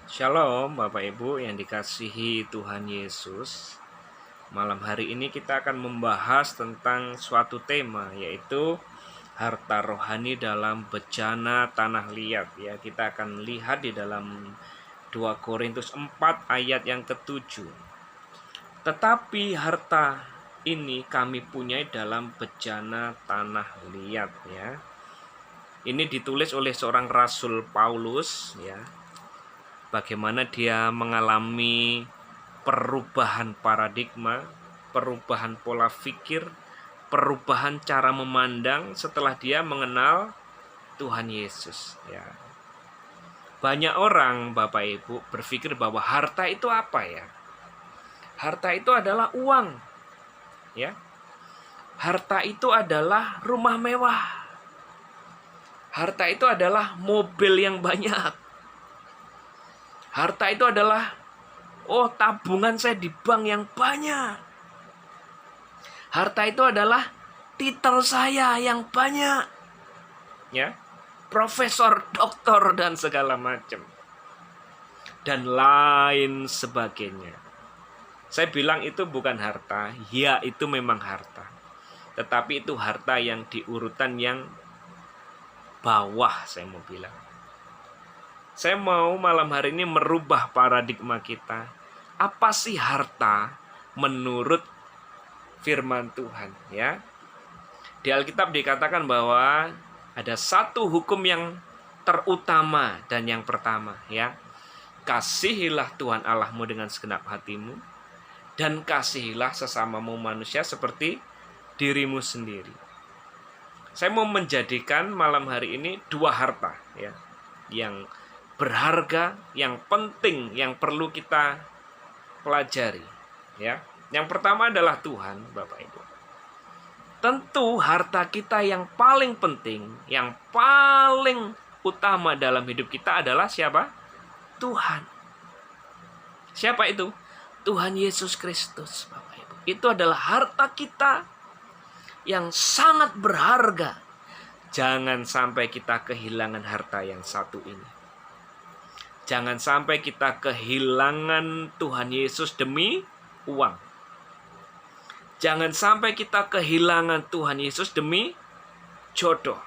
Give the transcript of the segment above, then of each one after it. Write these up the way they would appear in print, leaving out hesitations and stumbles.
Shalom Bapak Ibu yang dikasihi Tuhan Yesus. Malam hari ini kita akan membahas tentang suatu tema, yaitu harta rohani dalam bejana tanah liat. Ya, kita akan lihat di dalam 2 Korintus 4 ayat yang ke-7. Tetapi harta ini kami punyai dalam bejana tanah liat, ya. Ini ditulis oleh seorang Rasul Paulus, ya. Bagaimana dia mengalami perubahan paradigma, perubahan pola pikir, perubahan cara memandang setelah dia mengenal Tuhan Yesus, ya. Banyak orang, Bapak Ibu, berpikir bahwa harta itu apa, ya? Harta itu adalah uang, ya. Harta itu adalah rumah mewah. Harta itu adalah mobil yang banyak. Harta itu adalah tabungan saya di bank yang banyak. Harta itu adalah titel saya yang banyak. Ya. Profesor, doktor dan segala macam. Dan lain sebagainya. Saya bilang itu bukan harta, ya itu memang harta. Tetapi itu harta yang di urutan yang bawah, saya mau bilang. Saya mau malam hari ini merubah paradigma kita. Apa sih harta menurut firman Tuhan, ya? Di Alkitab dikatakan bahwa ada satu hukum yang terutama dan yang pertama, ya. Kasihilah Tuhan Allahmu dengan segenap hatimu dan kasihilah sesamamu manusia seperti dirimu sendiri. Saya mau menjadikan malam hari ini dua harta, ya, yang berharga, yang penting, yang perlu kita pelajari, ya. Yang pertama adalah Tuhan, Bapak Ibu. Tentu harta kita yang paling penting, yang paling utama dalam hidup kita adalah siapa? Tuhan. Siapa itu? Tuhan Yesus Kristus, Bapak Ibu. Itu adalah harta kita yang sangat berharga. Jangan sampai kita kehilangan harta yang satu ini. Jangan sampai kita kehilangan Tuhan Yesus demi uang. Jangan sampai kita kehilangan Tuhan Yesus demi jodoh.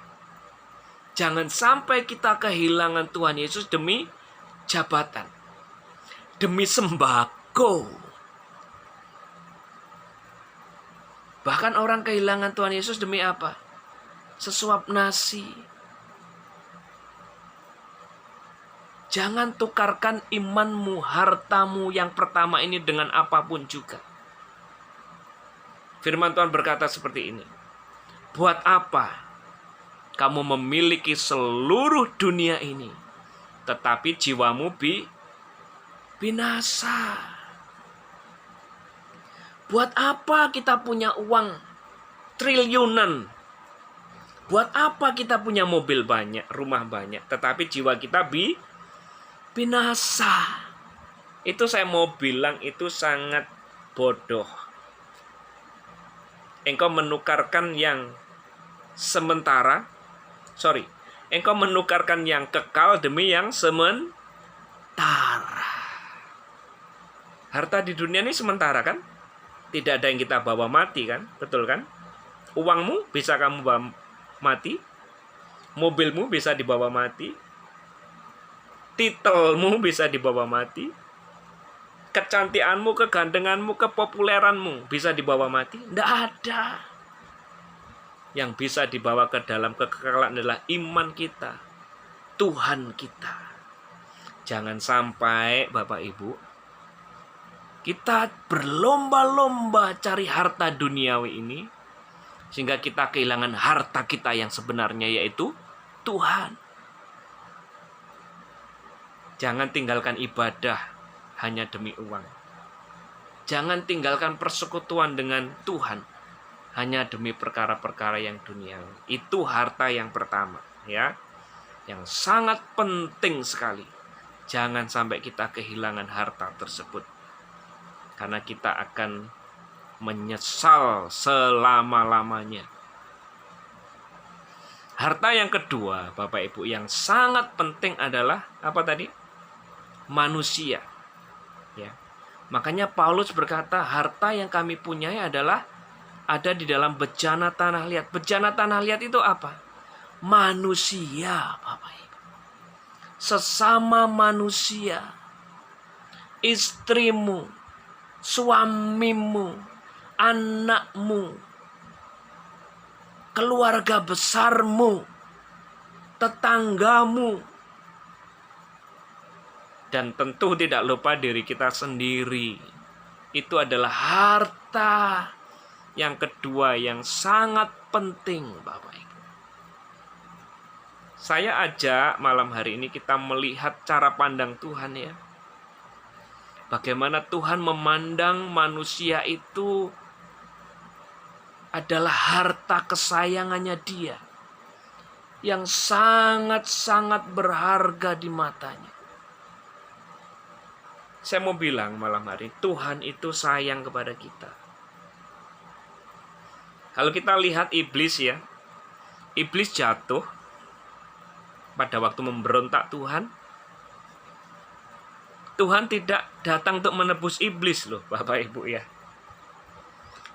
Jangan sampai kita kehilangan Tuhan Yesus demi jabatan. Demi sembako. Bahkan orang kehilangan Tuhan Yesus demi apa? Sesuap nasi. Jangan tukarkan imanmu, hartamu yang pertama ini dengan apapun juga. Firman Tuhan berkata seperti ini. Buat apa kamu memiliki seluruh dunia ini, tetapi jiwamu binasa? Buat apa kita punya uang triliunan? Buat apa kita punya mobil banyak, rumah banyak, tetapi jiwa kita binasa? Itu saya mau bilang itu sangat bodoh. Engkau menukarkan yang sementara, engkau menukarkan yang kekal demi yang sementara. Harta di dunia ini sementara kan? Tidak ada yang kita bawa mati kan? Betul kan? Uangmu bisa kamu bawa mati. Mobilmu bisa dibawa mati. Titelmu bisa dibawa mati. Kecantikanmu, kegantenganmu, kepopuleranmu bisa dibawa mati. Tidak ada. Yang bisa dibawa ke dalam kekekalan adalah iman kita, Tuhan kita. Jangan sampai Bapak Ibu kita berlomba-lomba cari harta duniawi ini sehingga kita kehilangan harta kita yang sebenarnya, yaitu Tuhan. Jangan tinggalkan ibadah hanya demi uang. Jangan tinggalkan persekutuan dengan Tuhan hanya demi perkara-perkara yang duniawi. Itu harta yang pertama, ya. Yang sangat penting sekali. Jangan sampai kita kehilangan harta tersebut. Karena kita akan menyesal selama-lamanya. Harta yang kedua, Bapak Ibu, yang sangat penting adalah apa tadi? manusia. Ya. Makanya Paulus berkata, harta yang kami punyai adalah ada di dalam bejana tanah liat. Bejana tanah liat itu apa? Manusia, Bapak Ibu. Sesama manusia. Istrimu, suamimu, anakmu, keluarga besarmu, tetanggamu, dan tentu tidak lupa diri kita sendiri. Itu adalah harta yang kedua yang sangat penting, Bapak Ibu. Saya ajak malam hari ini kita melihat cara pandang Tuhan ya. Bagaimana Tuhan memandang manusia itu adalah harta kesayangannya Dia yang sangat-sangat berharga di matanya. Saya mau bilang malam hari, Tuhan itu sayang kepada kita. Kalau kita lihat iblis ya, iblis jatuh pada waktu memberontak Tuhan. Tuhan tidak datang untuk menebus iblis loh, Bapak Ibu ya.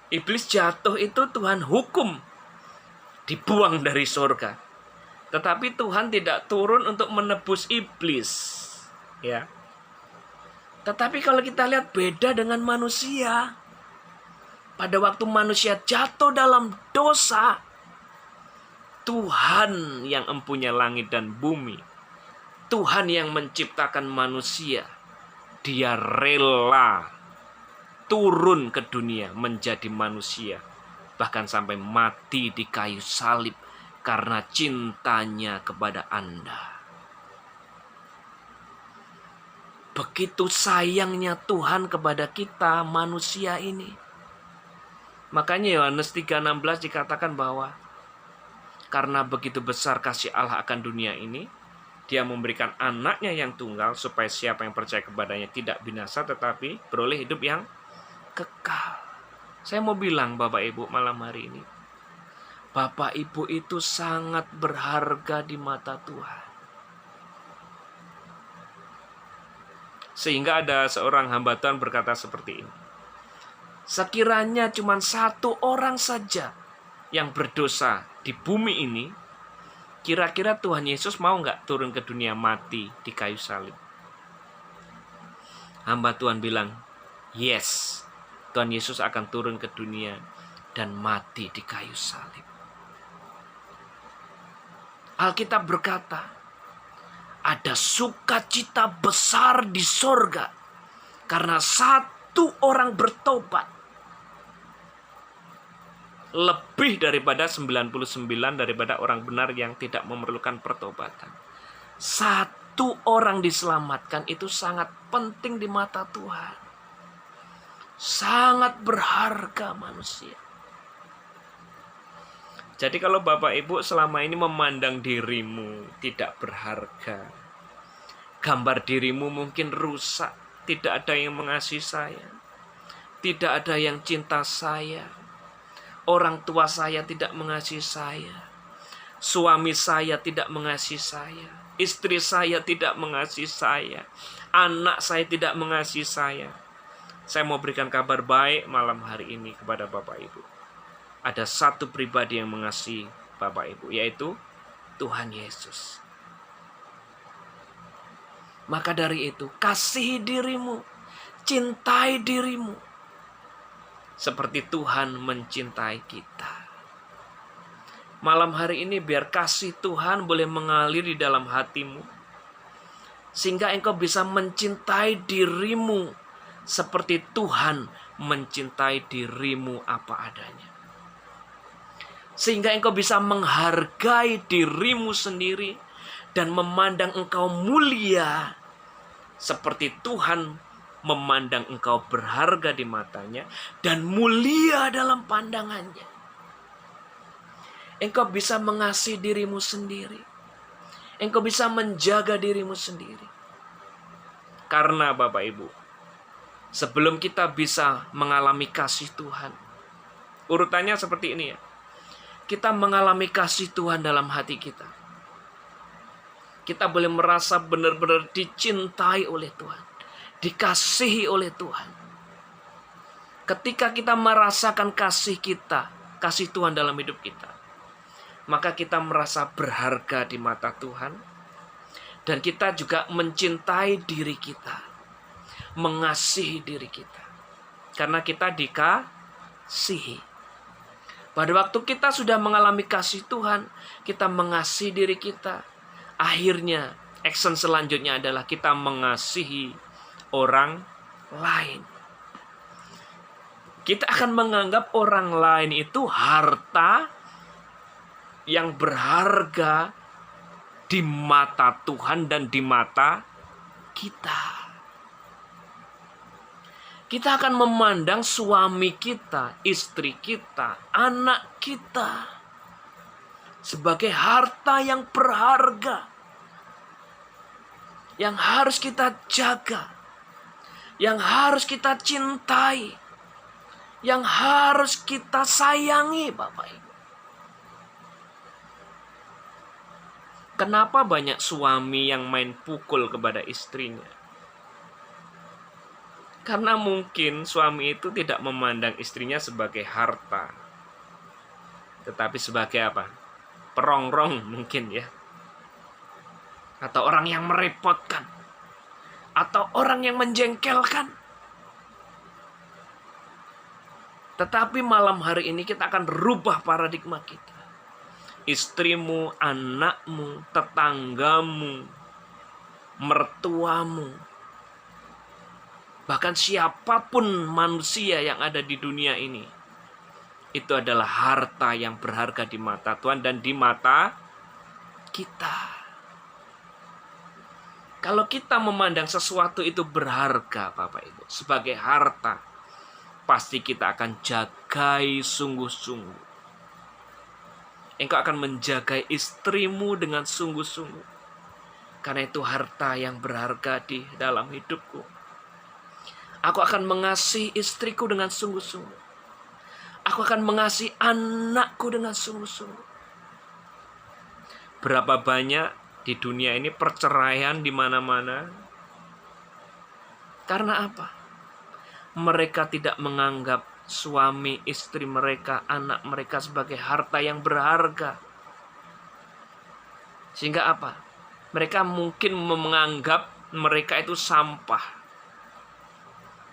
Iblis jatuh itu Tuhan hukum, dibuang dari surga. Tetapi Tuhan tidak turun untuk menebus iblis, ya. Tetapi kalau kita lihat beda dengan manusia. Pada waktu manusia jatuh dalam dosa, Tuhan yang empunya langit dan bumi, Tuhan yang menciptakan manusia, Dia rela turun ke dunia menjadi manusia, bahkan sampai mati di kayu salib karena cintanya kepada Anda. Begitu sayangnya Tuhan kepada kita manusia ini. Makanya Yohanes 3:16 dikatakan bahwa karena begitu besar kasih Allah akan dunia ini, Dia memberikan anaknya yang tunggal supaya siapa yang percaya kepadanya tidak binasa tetapi beroleh hidup yang kekal. Saya mau bilang Bapak Ibu malam hari ini, Bapak Ibu itu sangat berharga di mata Tuhan. Sehingga ada seorang hamba Tuhan berkata seperti ini. Sekiranya cuma satu orang saja yang berdosa di bumi ini, kira-kira Tuhan Yesus mau nggak turun ke dunia mati di kayu salib? Hamba Tuhan bilang, yes, Tuhan Yesus akan turun ke dunia dan mati di kayu salib. Alkitab berkata, ada sukacita besar di sorga karena satu orang bertobat. Lebih daripada 99 daripada orang benar yang tidak memerlukan pertobatan. Satu orang diselamatkan itu sangat penting di mata Tuhan. Sangat berharga manusia. Jadi kalau Bapak Ibu selama ini memandang dirimu tidak berharga, gambar dirimu mungkin rusak, tidak ada yang mengasihi saya, tidak ada yang cinta saya, orang tua saya tidak mengasihi saya, suami saya tidak mengasihi saya, istri saya tidak mengasihi saya, anak saya tidak mengasihi saya. Saya mau berikan kabar baik malam hari ini kepada Bapak Ibu. Ada satu pribadi yang mengasihi Bapak Ibu, yaitu Tuhan Yesus. Maka dari itu, kasihi dirimu, cintai dirimu, seperti Tuhan mencintai kita. Malam hari ini biar kasih Tuhan boleh mengalir di dalam hatimu, sehingga engkau bisa mencintai dirimu seperti Tuhan mencintai dirimu apa adanya. Sehingga engkau bisa menghargai dirimu sendiri dan memandang engkau mulia seperti Tuhan memandang engkau berharga di matanya dan mulia dalam pandangannya. Engkau bisa mengasihi dirimu sendiri. Engkau bisa menjaga dirimu sendiri. Karena Bapak Ibu, sebelum kita bisa mengalami kasih Tuhan, urutannya seperti ini ya. Kita mengalami kasih Tuhan dalam hati kita. Kita boleh merasa benar-benar dicintai oleh Tuhan, dikasihi oleh Tuhan. Ketika kita merasakan kasih Tuhan dalam hidup kita, maka kita merasa berharga di mata Tuhan. Dan kita juga mencintai diri kita, mengasihi diri kita. Karena kita dikasihi. Pada waktu kita sudah mengalami kasih Tuhan, kita mengasihi diri kita. Akhirnya, action selanjutnya adalah kita mengasihi orang lain. Kita akan menganggap orang lain itu harta yang berharga di mata Tuhan dan di mata kita. Kita akan memandang suami kita, istri kita, anak kita sebagai harta yang berharga, yang harus kita jaga, yang harus kita cintai, yang harus kita sayangi, Bapak Ibu. Kenapa banyak suami yang main pukul kepada istrinya? Karena mungkin suami itu tidak memandang istrinya sebagai harta, tetapi sebagai apa? Perongrong mungkin ya. Atau orang yang merepotkan. Atau orang yang menjengkelkan. Tetapi malam hari ini kita akan rubah paradigma kita. Istrimu, anakmu, tetanggamu, mertuamu, bahkan siapapun manusia yang ada di dunia ini, itu adalah harta yang berharga di mata Tuhan dan di mata kita. Kalau kita memandang sesuatu itu berharga, Bapak Ibu, sebagai harta, pasti kita akan jagai sungguh-sungguh. Engkau akan menjaga istrimu dengan sungguh-sungguh. Karena itu harta yang berharga di dalam hidupku. Aku akan mengasihi istriku dengan sungguh-sungguh. Aku akan mengasihi anakku dengan sungguh-sungguh. Berapa banyak di dunia ini perceraian di mana-mana? Karena apa? Mereka tidak menganggap suami, istri mereka, anak mereka sebagai harta yang berharga. Sehingga apa? Mereka mungkin menganggap mereka itu sampah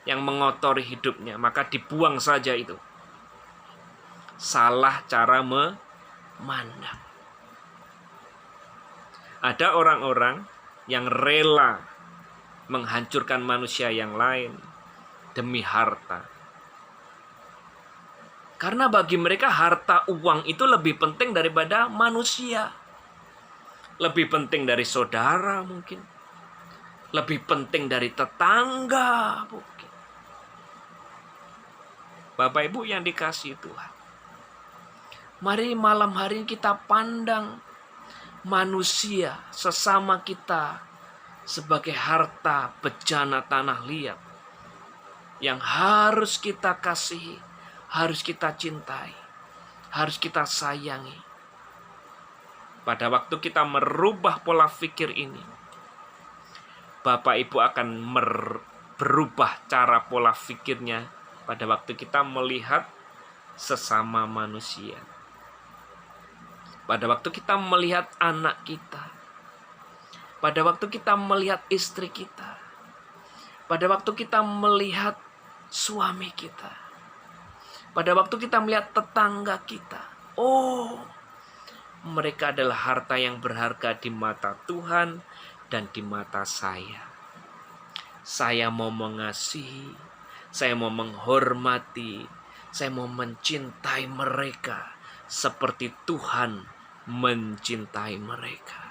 yang mengotori hidupnya. Maka dibuang saja itu. Salah cara memandang. Ada orang-orang yang rela menghancurkan manusia yang lain demi harta. Karena bagi mereka harta uang itu lebih penting daripada manusia. Lebih penting dari saudara mungkin. Lebih penting dari tetangga mungkin. Bapak Ibu yang dikasihi Tuhan. Mari malam hari ini kita pandang manusia sesama kita sebagai harta bejana tanah liat. Yang harus kita kasihi. Harus kita cintai, harus kita sayangi. Pada waktu kita merubah pola pikir ini, Bapak Ibu akan berubah cara pola pikirnya pada waktu kita melihat sesama manusia. Pada waktu kita melihat anak kita, pada waktu kita melihat istri kita, pada waktu kita melihat suami kita, pada waktu kita melihat tetangga kita, oh, mereka adalah harta yang berharga di mata Tuhan dan di mata saya. Saya mau mengasihi, saya mau menghormati, saya mau mencintai mereka seperti Tuhan mencintai mereka.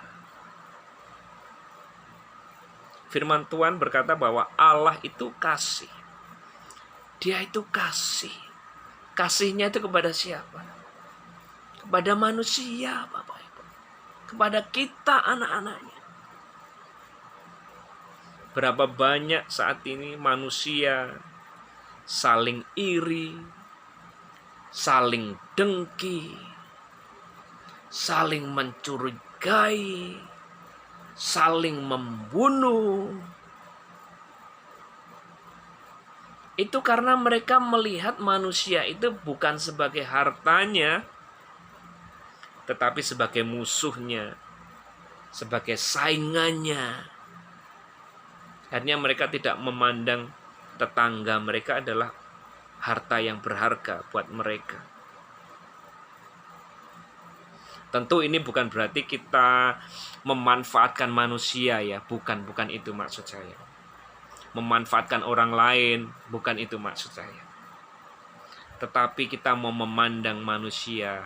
Firman Tuhan berkata bahwa Allah itu kasih. Dia itu kasih. Kasihnya itu kepada siapa? Kepada manusia, Bapak Ibu. Kepada kita anak-anaknya. Berapa banyak saat ini manusia saling iri, saling dengki, saling mencurigai, saling membunuh. Itu karena mereka melihat manusia itu bukan sebagai hartanya, tetapi sebagai musuhnya, sebagai saingannya. Akhirnya mereka tidak memandang tetangga mereka adalah harta yang berharga buat mereka. Tentu ini bukan berarti kita memanfaatkan manusia ya, bukan itu maksud saya. Memanfaatkan orang lain, bukan itu maksud saya. Tetapi kita mau memandang manusia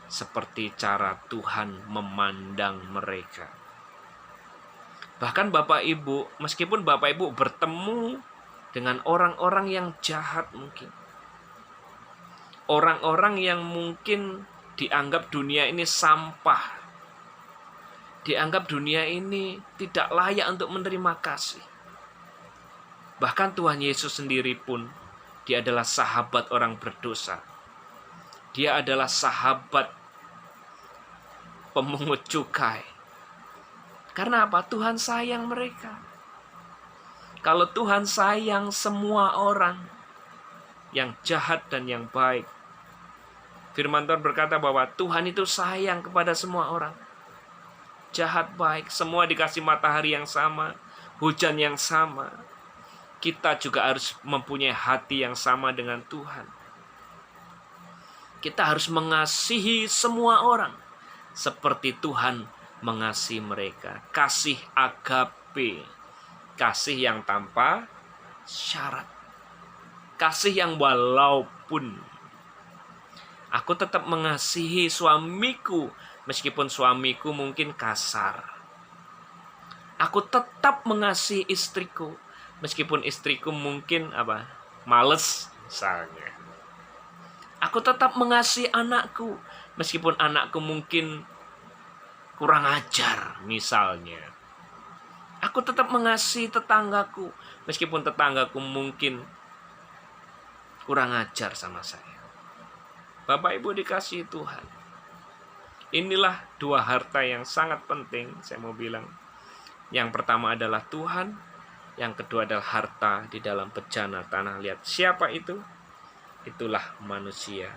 seperti cara Tuhan memandang mereka. Bahkan Bapak Ibu, meskipun Bapak Ibu bertemu dengan orang-orang yang jahat mungkin, orang-orang yang mungkin dianggap dunia ini sampah, dianggap dunia ini tidak layak untuk menerima kasih. Bahkan Tuhan Yesus sendiri pun, dia adalah sahabat orang berdosa. Dia adalah sahabat pemungut cukai. Karena apa? Tuhan sayang mereka. Kalau Tuhan sayang semua orang, yang jahat dan yang baik. Firman Tuhan berkata bahwa Tuhan itu sayang kepada semua orang. Jahat baik, semua dikasih matahari yang sama, hujan yang sama. Kita juga harus mempunyai hati yang sama dengan Tuhan. Kita harus mengasihi semua orang seperti Tuhan mengasihi mereka. Kasih agape, kasih yang tanpa syarat. Kasih yang walaupun aku tetap mengasihi suamiku meskipun suamiku mungkin kasar. Aku tetap mengasihi istriku meskipun istriku mungkin males misalnya. Aku tetap mengasihi anakku meskipun anakku mungkin kurang ajar misalnya. Aku tetap mengasihi tetanggaku meskipun tetanggaku mungkin kurang ajar sama saya. Bapak Ibu dikasihi Tuhan. Inilah dua harta yang sangat penting saya mau bilang. Yang pertama adalah Tuhan. Yang kedua adalah harta di dalam bejana tanah liat. Siapa itu? Itulah manusia.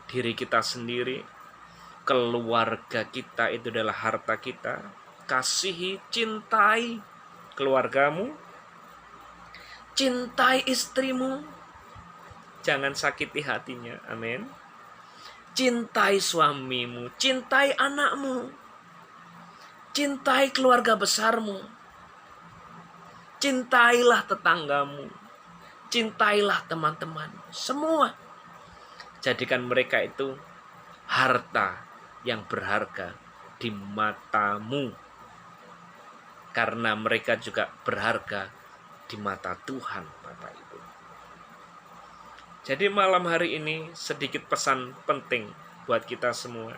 Diri kita sendiri, keluarga kita itu adalah harta kita. Kasihi, cintai keluargamu. Cintai istrimu. Jangan sakiti hatinya. Amin. Cintai suamimu. Cintai anakmu. Cintai keluarga besarmu. Cintailah tetanggamu. Cintailah teman-teman. Semua. Jadikan mereka itu harta yang berharga di matamu. Karena mereka juga berharga di mata Tuhan, Bapak Ibu. Jadi malam hari ini sedikit pesan penting buat kita semua.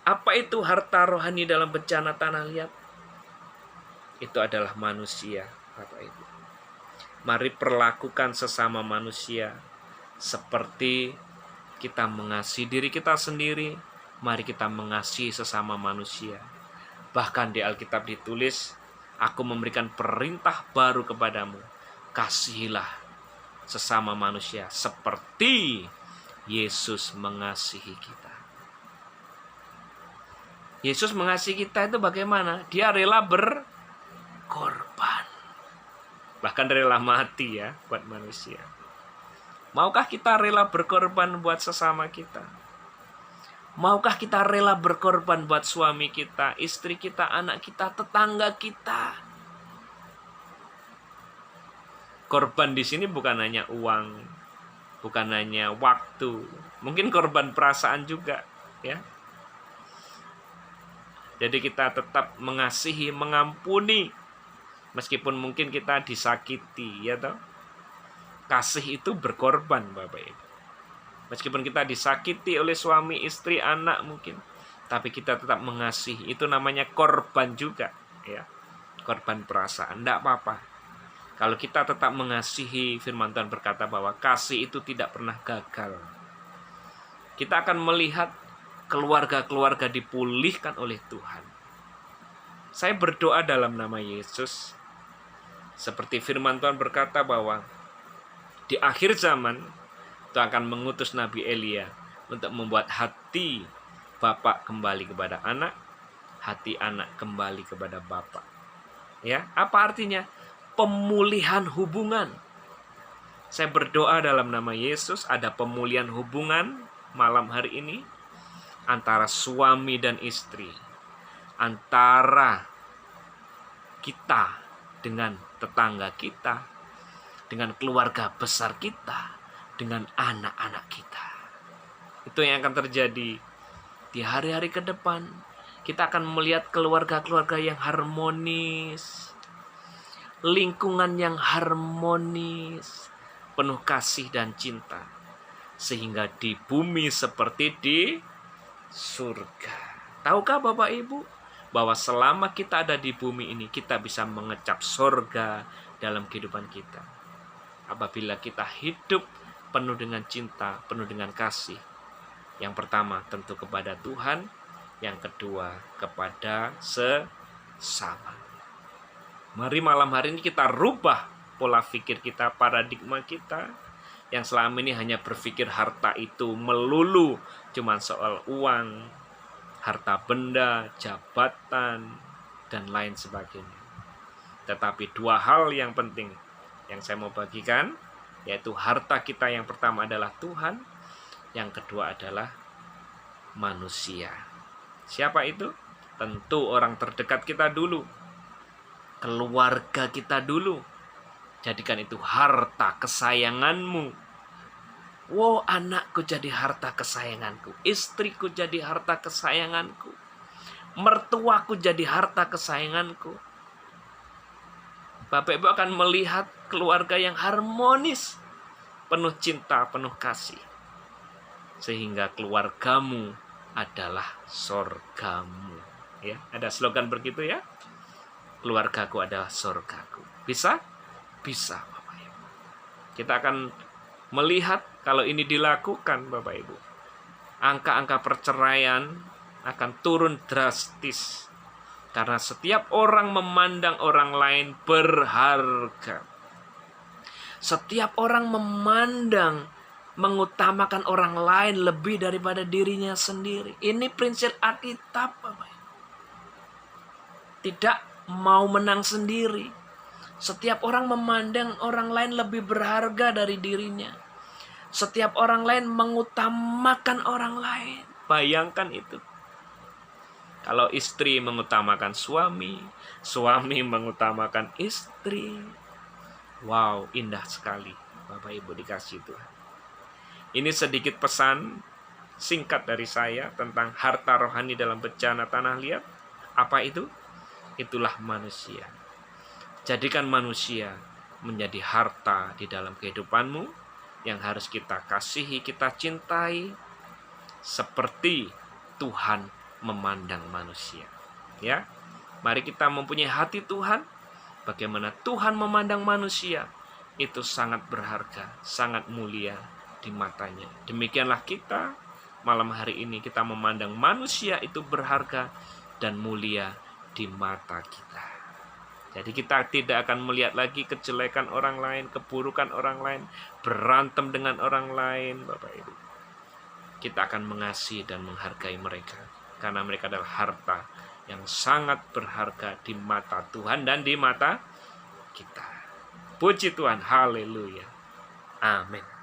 Apa itu harta rohani dalam bencana tanah liat? Itu adalah manusia, Bapak Ibu. Mari perlakukan sesama manusia seperti kita mengasihi diri kita sendiri. Mari kita mengasihi sesama manusia. Bahkan di Alkitab ditulis, aku memberikan perintah baru kepadamu. Kasihilah sesama manusia seperti Yesus mengasihi kita. Yesus mengasihi kita itu bagaimana? Dia rela berkorban. Bahkan rela mati ya buat manusia. Maukah kita rela berkorban buat sesama kita? Maukah kita rela berkorban buat suami kita, istri kita, anak kita, tetangga kita? Korban di sini bukan hanya uang, bukan hanya waktu, mungkin korban perasaan juga, ya. Jadi kita tetap mengasihi, mengampuni, meskipun mungkin kita disakiti, ya toh. Kasih itu berkorban, Bapak Ibu. Meskipun kita disakiti oleh suami, istri, anak mungkin, tapi kita tetap mengasihi. Itu namanya korban juga, ya. Korban perasaan, tidak apa-apa. Kalau kita tetap mengasihi, firman Tuhan berkata bahwa kasih itu tidak pernah gagal. Kita akan melihat keluarga-keluarga dipulihkan oleh Tuhan. Saya berdoa dalam nama Yesus, seperti firman Tuhan berkata bahwa di akhir zaman Tuhan akan mengutus Nabi Elia untuk membuat hati bapak kembali kepada anak, hati anak kembali kepada bapak. Ya, apa artinya? Pemulihan hubungan. Saya berdoa dalam nama Yesus ada pemulihan hubungan malam hari ini antara suami dan istri, antara kita dengan tetangga kita, dengan keluarga besar kita, dengan anak-anak kita. Itu yang akan terjadi di hari-hari ke depan. Kita akan melihat keluarga-keluarga yang harmonis, lingkungan yang harmonis, penuh kasih dan cinta, sehingga di bumi seperti di surga. Tahukah Bapak Ibu bahwa selama kita ada di bumi ini, kita bisa mengecap surga dalam kehidupan kita apabila kita hidup penuh dengan cinta, penuh dengan kasih. Yang pertama tentu kepada Tuhan, yang kedua kepada sesama. Mari malam hari ini kita rubah pola pikir kita, paradigma kita yang selama ini hanya berpikir harta itu melulu cuma soal uang, harta benda, jabatan, dan lain sebagainya. Tetapi dua hal yang penting yang saya mau bagikan, yaitu harta kita yang pertama adalah Tuhan, yang kedua adalah manusia. Siapa itu? Tentu orang terdekat kita dulu, keluarga kita dulu. Jadikan itu harta kesayanganmu. Wow, anakku jadi harta kesayanganku, istriku jadi harta kesayanganku, mertuaku jadi harta kesayanganku. Bapak Ibu akan melihat keluarga yang harmonis, penuh cinta, penuh kasih. Sehingga keluargamu adalah sorgamu. Ya, ada slogan begitu ya. Keluargaku adalah sorgaku. Bisa? Bisa, Bapak Ibu. Kita akan melihat kalau ini dilakukan, Bapak Ibu, angka-angka perceraian akan turun drastis. Karena setiap orang memandang orang lain berharga. Setiap orang memandang, mengutamakan orang lain lebih daripada dirinya sendiri. Ini prinsip Alkitab, Bapak. Tidak mau menang sendiri. Setiap orang memandang orang lain lebih berharga dari dirinya. Setiap orang lain mengutamakan orang lain. Bayangkan itu. Kalau istri mengutamakan suami, suami mengutamakan istri. Wow, indah sekali, Bapak Ibu dikasih Tuhan. Ini sedikit pesan singkat dari saya tentang harta rohani dalam bencana tanah liat. Apa itu? Itulah manusia. Jadikan manusia menjadi harta di dalam kehidupanmu yang harus kita kasihi, kita cintai seperti Tuhan memandang manusia. Ya, mari kita mempunyai hati Tuhan. Bagaimana Tuhan memandang manusia, itu sangat berharga, sangat mulia di matanya. Demikianlah kita malam hari ini, kita memandang manusia itu berharga dan mulia di mata kita. Jadi kita tidak akan melihat lagi kejelekan orang lain, keburukan orang lain, berantem dengan orang lain, Bapak Ibu. Kita akan mengasihi dan menghargai mereka, karena mereka adalah harta yang sangat berharga di mata Tuhan dan di mata kita. Puji Tuhan, haleluya, amin.